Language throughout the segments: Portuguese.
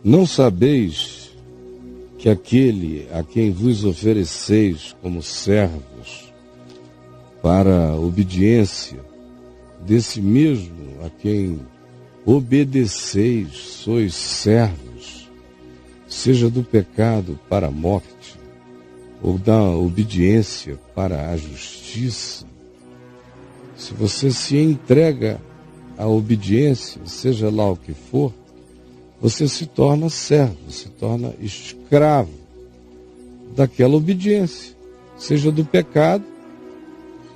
Não sabeis que aquele a quem vos ofereceis como servos para a obediência, desse mesmo a quem obedeceis, sois servos, seja do pecado para a morte, ou da obediência para a justiça. Se você se entrega à obediência, seja lá o que for, você se torna servo, se torna escravo daquela obediência, seja do pecado,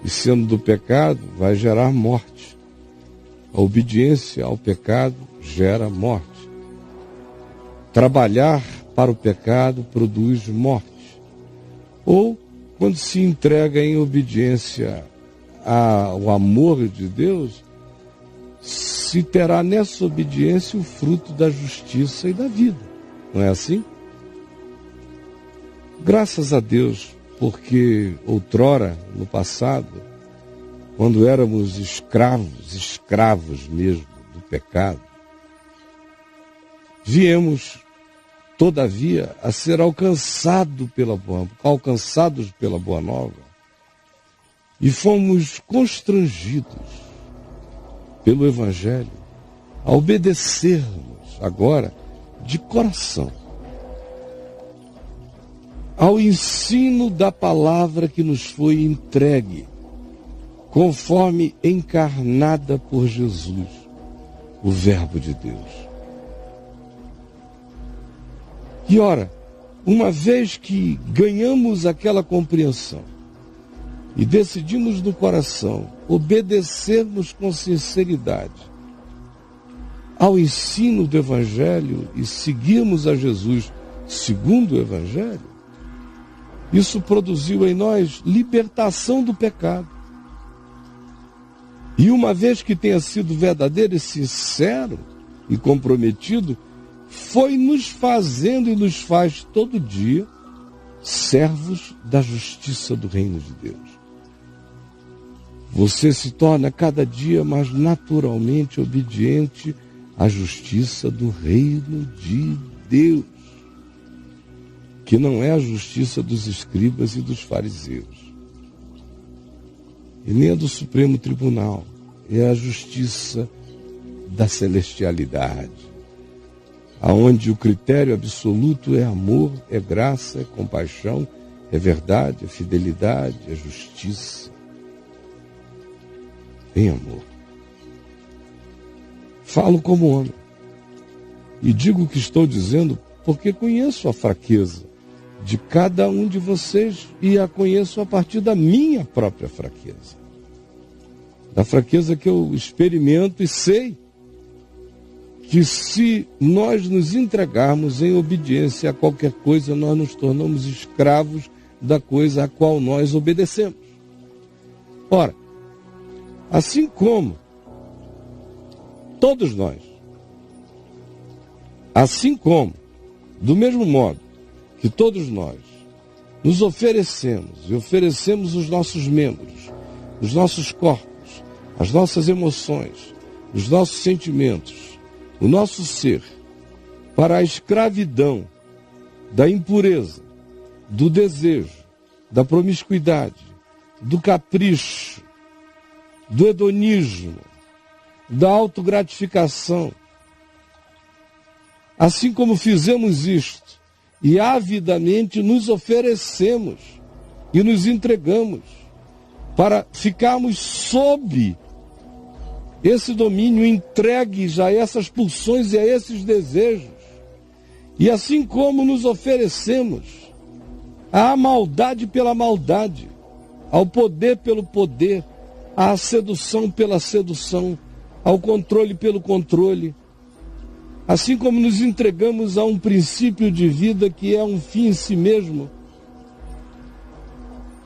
e sendo do pecado, vai gerar morte. A obediência ao pecado gera morte. Trabalhar para o pecado produz morte. Ou, quando se entrega em obediência ao amor de Deus, se terá nessa obediência o fruto da justiça e da vida. Não é assim? Graças a Deus, porque outrora, no passado, quando éramos escravos mesmo do pecado, viemos, todavia, a ser alcançados pela boa nova, e fomos constrangidos pelo Evangelho a obedecermos agora de coração ao ensino da palavra que nos foi entregue, conforme encarnada por Jesus, o Verbo de Deus. E ora, uma vez que ganhamos aquela compreensão e decidimos no coração obedecermos com sinceridade ao ensino do Evangelho e seguirmos a Jesus segundo o Evangelho, isso produziu em nós libertação do pecado. E uma vez que tenha sido verdadeiro e sincero e comprometido, foi nos fazendo e nos faz todo dia servos da justiça do reino de Deus. Você se torna cada dia mais naturalmente obediente à justiça do reino de Deus, que não é a justiça dos escribas e dos fariseus, e nem a do Supremo Tribunal, é a justiça da celestialidade, aonde o critério absoluto é amor, é graça, é compaixão, é verdade, é fidelidade, é justiça. Em amor. Falo como homem. E digo o que estou dizendo porque conheço a fraqueza de cada um de vocês e a conheço a partir da minha própria fraqueza. Da fraqueza que eu experimento e sei que se nós nos entregarmos em obediência a qualquer coisa, nós nos tornamos escravos da coisa a qual nós obedecemos. Ora, assim como todos nós, assim como, do mesmo modo que todos nós nos oferecemos e oferecemos os nossos membros, os nossos corpos, as nossas emoções, os nossos sentimentos, o nosso ser, para a escravidão da impureza, do desejo, da promiscuidade, do capricho, do hedonismo, da autogratificação. Assim como fizemos isto e avidamente nos oferecemos e nos entregamos para ficarmos sob esse domínio, entregues a essas pulsões e a esses desejos, e assim como nos oferecemos à maldade pela maldade, ao poder pelo poder, à sedução pela sedução, ao controle pelo controle, assim como nos entregamos a um princípio de vida que é um fim em si mesmo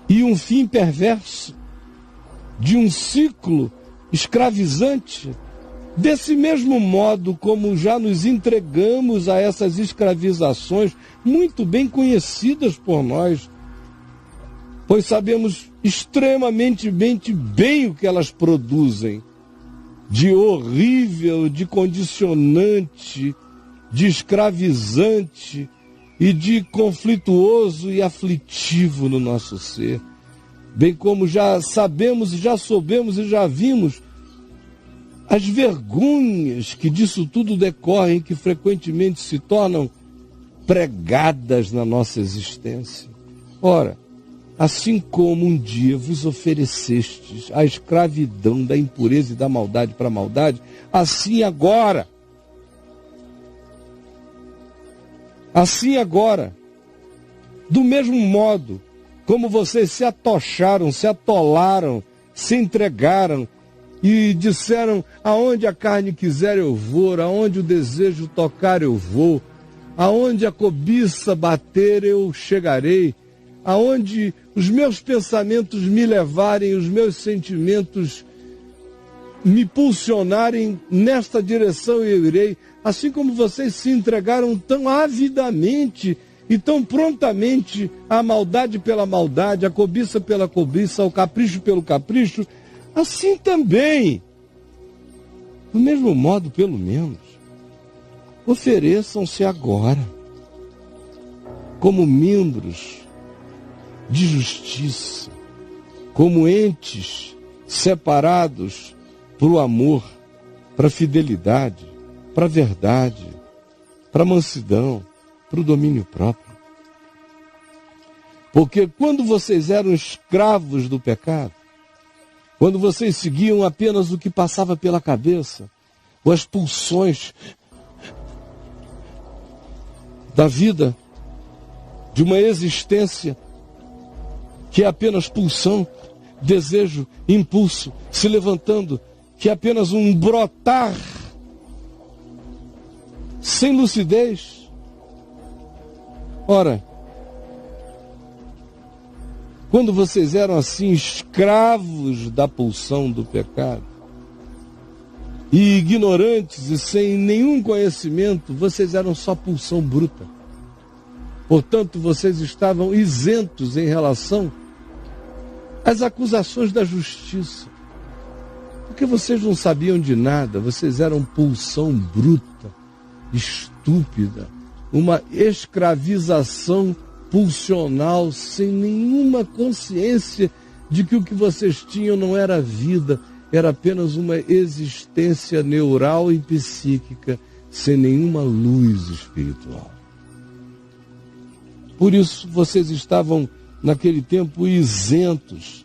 e um fim perverso de um ciclo escravizante, desse mesmo modo como já nos entregamos a essas escravizações muito bem conhecidas por nós, pois sabemos extremamente bem o que elas produzem, de horrível, de condicionante, de escravizante e de conflituoso e aflitivo no nosso ser. Bem como já sabemos e já soubemos e já vimos as vergonhas que disso tudo decorrem, que frequentemente se tornam pregadas na nossa existência. Ora, assim como um dia vos oferecestes a escravidão da impureza e da maldade para a maldade, assim agora, do mesmo modo como vocês se atocharam, se atolaram, se entregaram e disseram: aonde a carne quiser eu vou, aonde o desejo tocar eu vou, aonde a cobiça bater eu chegarei, aonde os meus pensamentos me levarem, os meus sentimentos me pulsionarem, nesta direção eu irei. Assim como vocês se entregaram tão avidamente e tão prontamente à maldade pela maldade, à cobiça pela cobiça, ao capricho pelo capricho, assim também, do mesmo modo, pelo menos, ofereçam-se agora como membros de justiça, como entes separados para o amor, para a fidelidade, para a verdade, para a mansidão, para o domínio próprio. Porque quando vocês eram escravos do pecado, quando vocês seguiam apenas o que passava pela cabeça, ou as pulsões da vida, de uma existência que é apenas pulsão, desejo, impulso, se levantando, que é apenas um brotar sem lucidez. Ora, quando vocês eram assim escravos da pulsão do pecado, e ignorantes e sem nenhum conhecimento, vocês eram só pulsão bruta. Portanto, vocês estavam isentos em relação às acusações da justiça. Porque vocês não sabiam de nada, vocês eram pulsão bruta, estúpida, uma escravização pulsional, sem nenhuma consciência de que o que vocês tinham não era vida, era apenas uma existência neural e psíquica, sem nenhuma luz espiritual. Por isso, vocês estavam, naquele tempo, isentos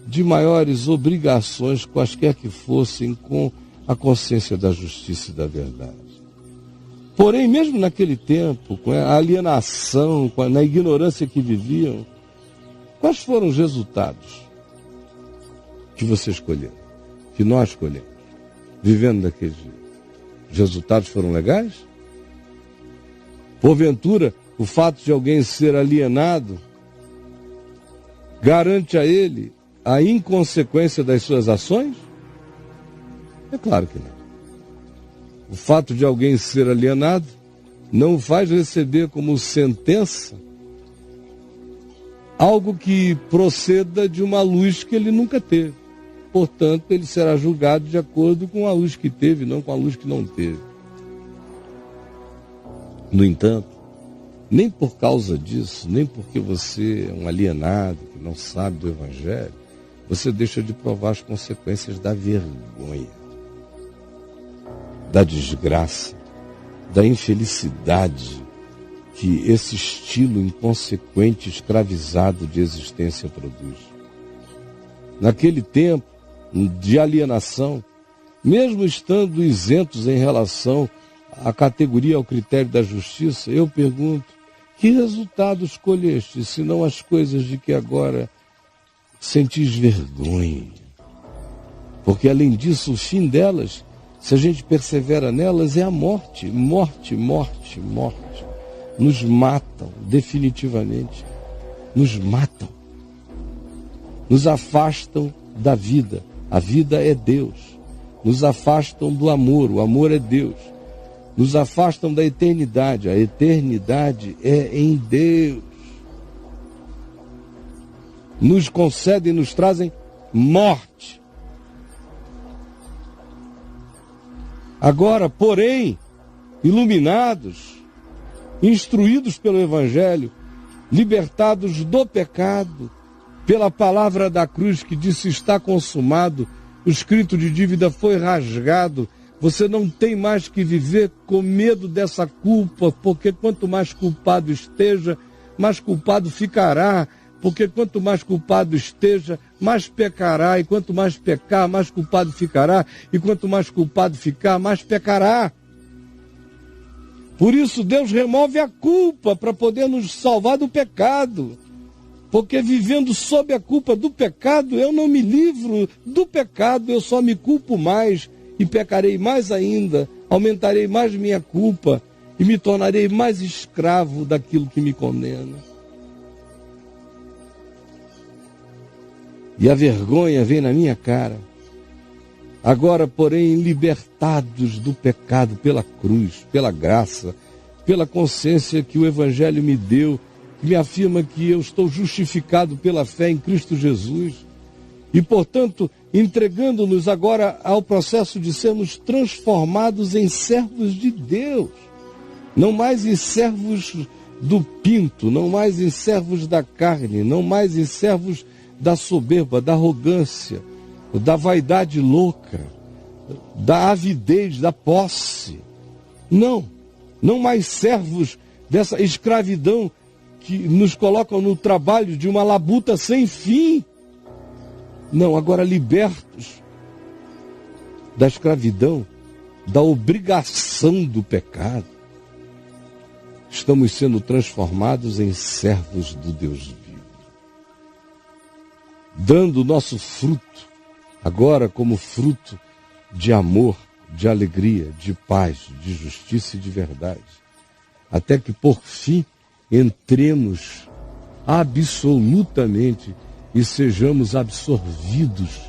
de maiores obrigações, quaisquer que fossem, com a consciência da justiça e da verdade. Porém, mesmo naquele tempo, com a alienação, na ignorância que viviam, quais foram os resultados que você escolheu, que nós escolhemos, vivendo daquele jeito? Os resultados foram legais? Porventura, o fato de alguém ser alienado garante a ele a inconsequência das suas ações? É claro que não. O fato de alguém ser alienado não o faz receber como sentença algo que proceda de uma luz que ele nunca teve. Portanto, ele será julgado de acordo com a luz que teve, não com a luz que não teve. No entanto, nem por causa disso, nem porque você é um alienado, que não sabe do Evangelho, você deixa de provar as consequências da vergonha, da desgraça, da infelicidade que esse estilo inconsequente, escravizado de existência produz. Naquele tempo de alienação, mesmo estando isentos em relação à categoria, ao critério da justiça, eu pergunto: que resultado escolheste, senão as coisas de que agora sentis vergonha? Porque além disso, o fim delas, se a gente persevera nelas, é a morte. Morte, morte, morte. Nos matam, definitivamente. Nos matam. Nos afastam da vida. A vida é Deus. Nos afastam do amor. O amor é Deus. Nos afastam da eternidade. A eternidade é em Deus. Nos concedem, nos trazem morte. Agora, porém, iluminados, instruídos pelo Evangelho, libertados do pecado, pela palavra da cruz que disse: está consumado, o escrito de dívida foi rasgado. Você não tem mais que viver com medo dessa culpa, porque quanto mais culpado esteja, mais culpado ficará. Porque quanto mais culpado esteja, mais pecará. E quanto mais pecar, mais culpado ficará. E quanto mais culpado ficar, mais pecará. Por isso Deus remove a culpa para poder nos salvar do pecado. Porque vivendo sob a culpa do pecado, eu não me livro do pecado, eu só me culpo mais e pecarei mais ainda, aumentarei mais minha culpa e me tornarei mais escravo daquilo que me condena. E a vergonha vem na minha cara. Agora, porém, libertados do pecado pela cruz, pela graça, pela consciência que o Evangelho me deu, que me afirma que eu estou justificado pela fé em Cristo Jesus. E, portanto, entregando-nos agora ao processo de sermos transformados em servos de Deus. Não mais em servos do pinto, não mais em servos da carne, não mais em servos da soberba, da arrogância, da vaidade louca, da avidez, da posse. Não mais servos dessa escravidão que nos colocam no trabalho de uma labuta sem fim. Não, agora libertos da escravidão, da obrigação do pecado, estamos sendo transformados em servos do Deus vivo. Dando o nosso fruto, agora como fruto de amor, de alegria, de paz, de justiça e de verdade. Até que, por fim, entremos absolutamente e sejamos absorvidos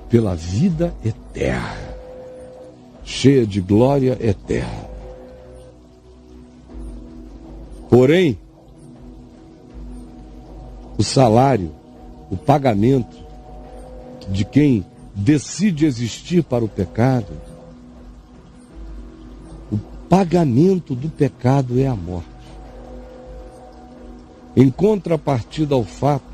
pela vida eterna, cheia de glória eterna. Porém, o salário, o pagamento de quem decide existir para o pecado, o pagamento do pecado é a morte. Em contrapartida ao fato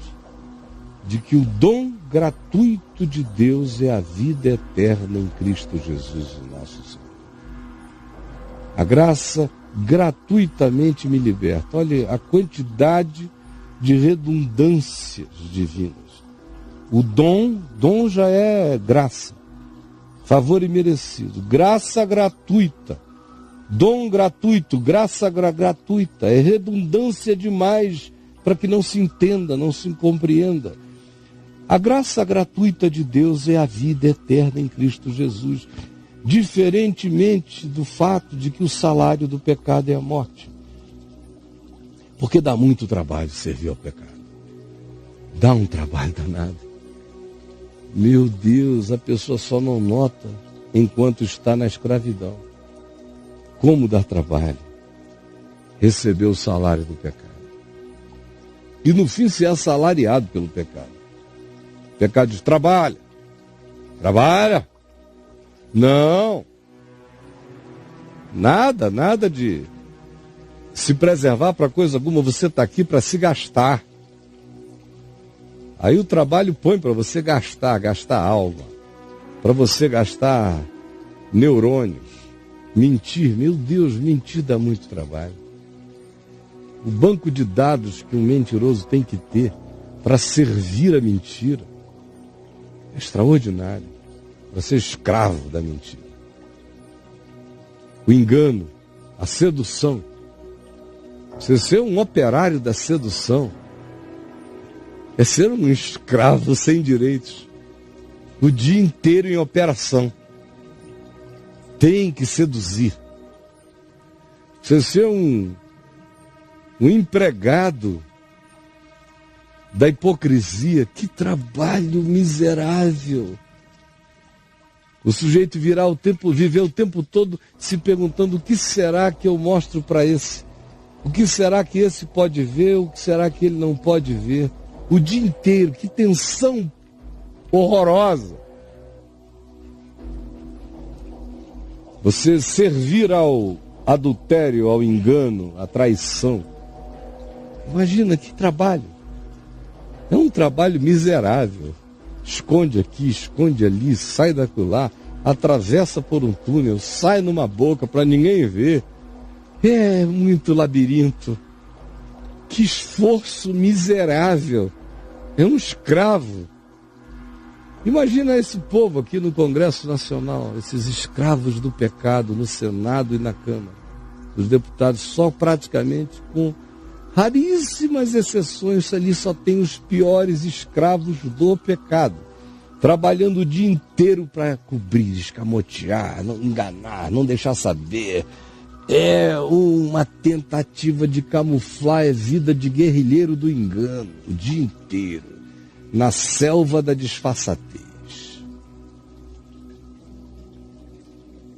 de que o dom gratuito de Deus é a vida eterna em Cristo Jesus, o nosso Senhor. A graça gratuitamente me liberta. Olha a quantidade de redundâncias divinas. O dom já é graça, favor imerecido, graça gratuita, dom gratuito, graça gratuita, é redundância demais para que não se entenda, não se compreenda. A graça gratuita de Deus é a vida eterna em Cristo Jesus, diferentemente do fato de que o salário do pecado é a morte. Porque dá muito trabalho servir ao pecado. Dá um trabalho danado. Meu Deus, a pessoa só não nota enquanto está na escravidão. Como dá trabalho receber o salário do pecado. E no fim ser assalariado pelo pecado. O pecado diz: trabalha. Trabalha. Não. Nada de se preservar para coisa alguma. Você está aqui para se gastar. Aí o trabalho põe para você gastar alma, para você gastar neurônios, mentir. Meu Deus, mentir dá muito trabalho. O banco de dados que um mentiroso tem que ter para servir a mentira é extraordinário. Para ser escravo da mentira. O engano, a sedução. Você ser um operário da sedução é ser um escravo sem direitos. O dia inteiro em operação. Tem que seduzir. Você ser um empregado da hipocrisia. Que trabalho miserável. O sujeito viver o tempo todo se perguntando: o que será que eu mostro para esse? O que será que esse pode ver? O que será que ele não pode ver? O dia inteiro, que tensão horrorosa. Você servir ao adultério ao engano, à traição. Imagina que trabalho. É um trabalho miserável. Esconde aqui, esconde ali, sai daquilo, atravessa por um túnel, sai numa boca para ninguém ver. É muito labirinto. Que esforço miserável. É um escravo. Imagina esse povo aqui no Congresso Nacional, esses escravos do pecado no Senado e na Câmara. Os deputados só praticamente, com raríssimas exceções, ali só tem os piores escravos do pecado. Trabalhando o dia inteiro para cobrir, escamotear, não enganar, não deixar saber. É uma tentativa de camuflar a vida de guerrilheiro do engano, o dia inteiro, na selva da disfarçatez.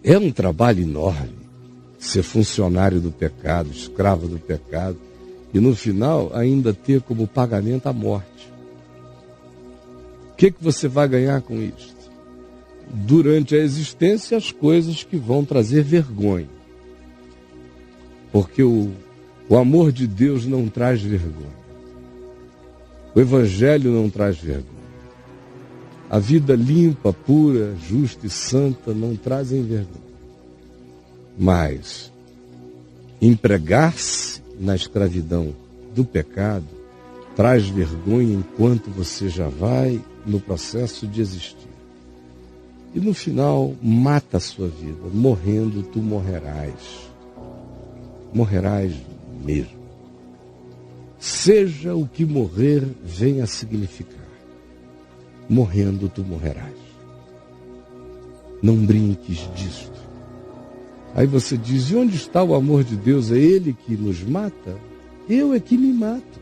É um trabalho enorme ser funcionário do pecado, escravo do pecado, e no final ainda ter como pagamento a morte. O que você vai ganhar com isso? Durante a existência, as coisas que vão trazer vergonha. Porque o amor de Deus não traz vergonha. O Evangelho não traz vergonha. A vida limpa, pura, justa e santa não trazem vergonha. Mas empregar-se na escravidão do pecado traz vergonha enquanto você já vai no processo de existir. E no final mata a sua vida. Morrendo tu morrerás. Morrerás mesmo. Seja o que morrer venha a significar. Morrendo tu morrerás. Não brinques disto. Aí você diz, e onde está o amor de Deus? É Ele que nos mata? Eu é que me mato.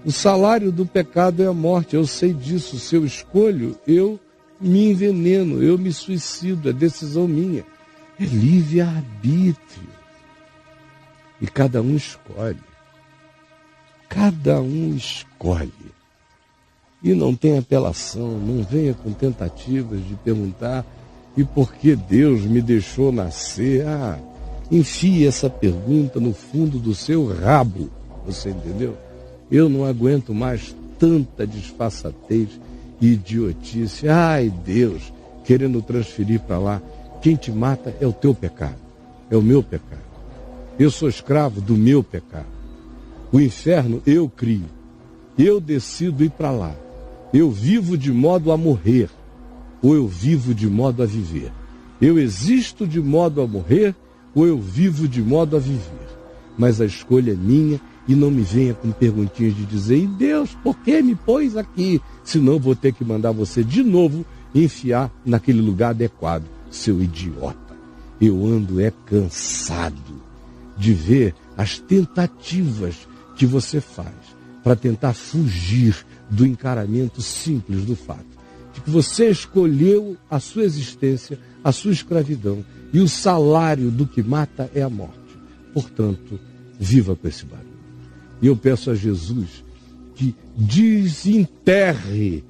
O salário do pecado é a morte, eu sei disso. Se eu escolho, eu me enveneno, eu me suicido, é decisão minha. É livre-arbítrio. E cada um escolhe. Cada um escolhe. E não tem apelação, não venha com tentativas de perguntar e por que Deus me deixou nascer. Enfie essa pergunta no fundo do seu rabo, você entendeu? Eu não aguento mais tanta disfarçatez e idiotice. Ai, Deus, querendo transferir para lá. Quem te mata é o teu pecado, é o meu pecado. Eu sou escravo do meu pecado. O inferno eu crio. Eu decido ir para lá. Eu vivo de modo a morrer, ou eu vivo de modo a viver. Eu existo de modo a morrer, ou eu vivo de modo a viver. Mas a escolha é minha e não me venha com perguntinhas de dizer, e Deus, por que me pôs aqui? Senão vou ter que mandar você de novo enfiar naquele lugar adequado, seu idiota. Eu ando cansado de ver as tentativas que você faz para tentar fugir do encaramento simples do fato de que você escolheu a sua existência, a sua escravidão, e o salário do que mata é a morte. Portanto, viva com esse barulho. E eu peço a Jesus que desenterre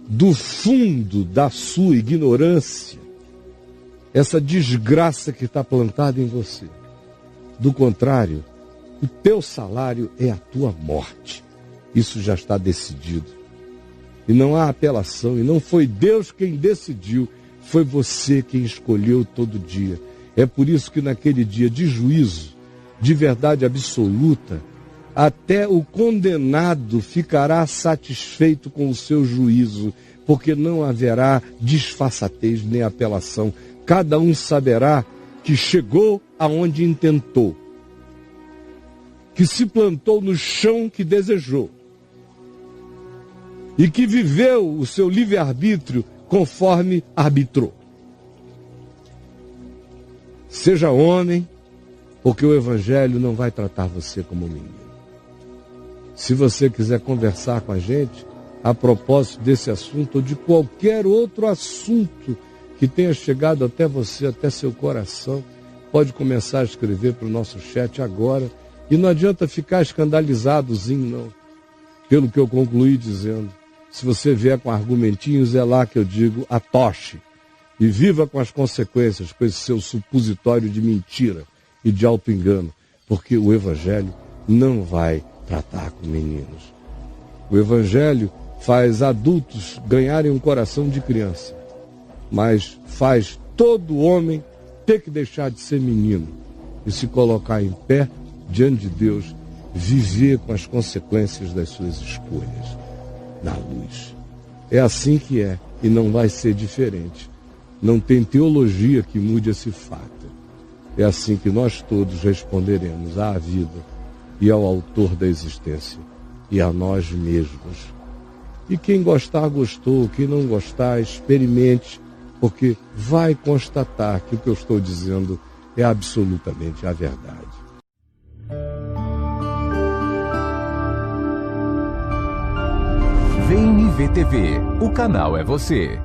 do fundo da sua ignorância essa desgraça que está plantada em você. Do contrário, o teu salário é a tua morte. Isso já está decidido. E não há apelação. E não foi Deus quem decidiu. Foi você quem escolheu todo dia. É por isso que naquele dia de juízo, de verdade absoluta, até o condenado ficará satisfeito com o seu juízo, porque não haverá disfarçatez nem apelação. Cada um saberá que chegou aonde intentou, que se plantou no chão que desejou e que viveu o seu livre-arbítrio conforme arbitrou. Seja homem, porque o Evangelho não vai tratar você como menino. Se você quiser conversar com a gente a propósito desse assunto ou de qualquer outro assunto que tenha chegado até você, até seu coração, pode começar a escrever para o nosso chat agora. E não adianta ficar escandalizadozinho, não. Pelo que eu concluí dizendo. Se você vier com argumentinhos, é lá que eu digo, atoche. e viva com as consequências, com esse seu supositório de mentira e de auto-engano, porque o Evangelho não vai tratar com meninos. O Evangelho faz adultos ganharem um coração de criança, mas faz todo homem ter que deixar de ser menino e se colocar em pé diante de Deus, viver com as consequências das suas escolhas na luz. É assim que é e não vai ser diferente. Não tem teologia que mude esse fato. É assim que nós todos responderemos à vida e ao autor da existência e a nós mesmos. E quem gostar, gostou. Quem não gostar, experimente, porque vai constatar que o que eu estou dizendo é absolutamente a verdade. Vem me ver TV. O canal é você.